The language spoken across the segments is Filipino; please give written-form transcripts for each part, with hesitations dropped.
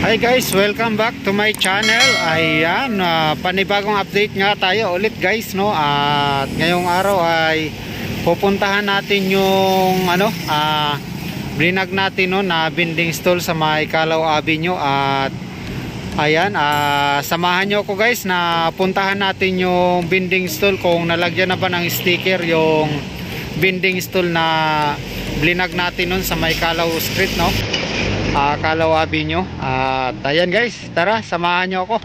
Hi guys, welcome back to my channel. Ayan, panibagong update nga tayo ulit guys, no? At ngayong araw ay pupuntahan natin yung brinag natin, no, na binding stall sa may Calao Avenue. At ayan, samahan nyo ko guys na puntahan natin yung binding stall, kung nalagyan na ba ng sticker yung binding stall na blinag natin nun sa may Calao Street, no? Calao Avenue. At ayan guys, tara, samahan nyo ako.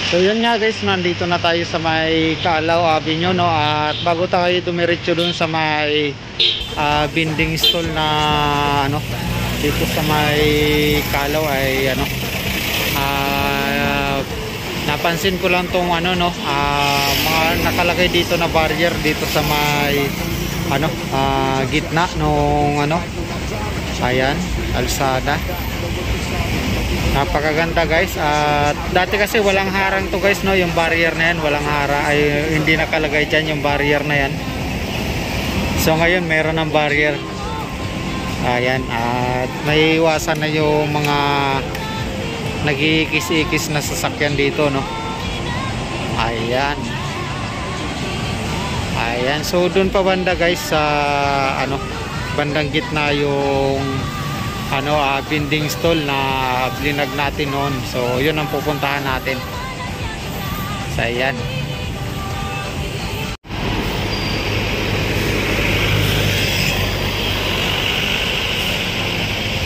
So yun nga guys, nandito na tayo sa may Calao Avenue, no? At bago tayo dumiretso dun sa may binding stall na dito sa may Calao ay napansin ko lang tong mga nakalagay dito na barrier dito sa may gitna nung ayan, alsada. Napakaganda guys. At dati kasi walang harang to guys, no, yung barrier na yan, walang harang, ay hindi nakalagay dyan yung barrier na yan. So ngayon meron ng barrier. Ayan, at naiiwasan na yung mga nag-iikis-ikis na sasakyan dito, no. Ayan. Ayan, so dun pa banda guys sa bandang gitna yung binding stall na blinag natin noon. So yun ang pupuntahan natin. So ayan.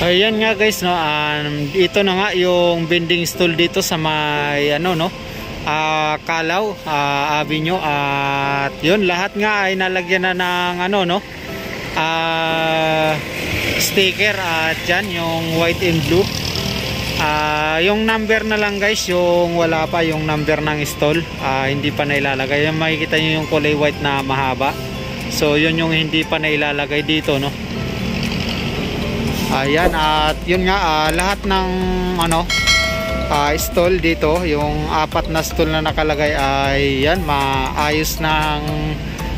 Ayan nga guys, no, ito na nga yung binding stall dito sa may Calao Avenue. At yun, lahat nga ay nalagyan na ng sticker. At dyan yung white and blue, yung number na lang guys, yung wala pa yung number ng stall, hindi pa nailalagay. Yung makikita nyo yung kulay white na mahaba, so yun yung hindi pa nailalagay dito, no. Ayan, at yun nga, lahat ng stall dito, yung 4 na stall na nakalagay ay yan, maayos nang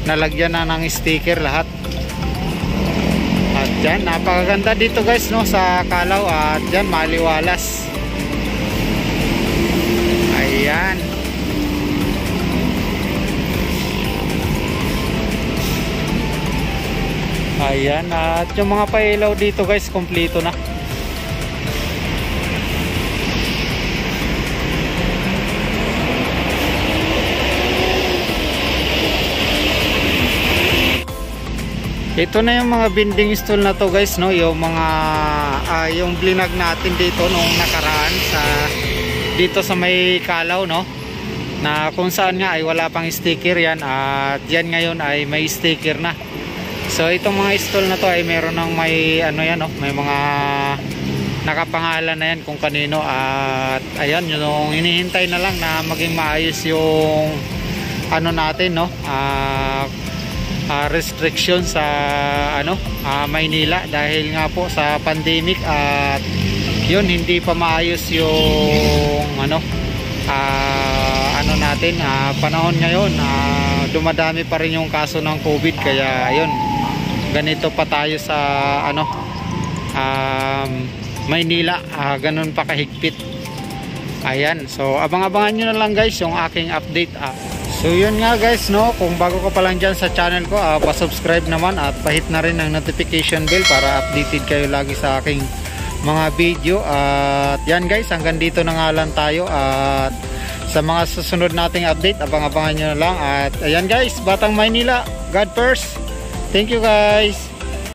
nalagyan na ng sticker lahat. At dyan, napakaganda dito guys, no, sa Calao. At dyan, maliwalas. Ayan. Ayan, at yung mga pailaw dito guys, kompleto na. Ito na yung mga binding stool na to guys, no, yung mga yung blinag natin dito nung nakaraan sa dito sa may Kalaw, no, na kung saan nga ay wala pang sticker yan, at yan ngayon ay may sticker na. So itong mga stool na to ay meron ng may ano yan, no, may mga nakapangalan na yan kung kanino, at ayan yung hinihintay na lang na maging maayos yung ano natin, no, restriction sa ano Maynila dahil nga po sa pandemic, at yun hindi pa maayos yung ano natin panahon ngayon, dumadami pa rin yung kaso ng COVID, kaya yun ganito pa tayo sa ano Maynila, ganun pa kahigpit. Ayan, so abang-abangan nyo na lang guys yung aking update. So yun nga guys, no, kung bago ka pa lang dyan sa channel ko, pa-subscribe naman at pahit na rin ang notification bell para updated kayo lagi sa aking mga video. At yan guys, hanggang dito na nga lang tayo, at sa mga susunod nating update, abang-abangan nyo na lang. At ayan guys, Batang Maynila, God first. Thank you guys.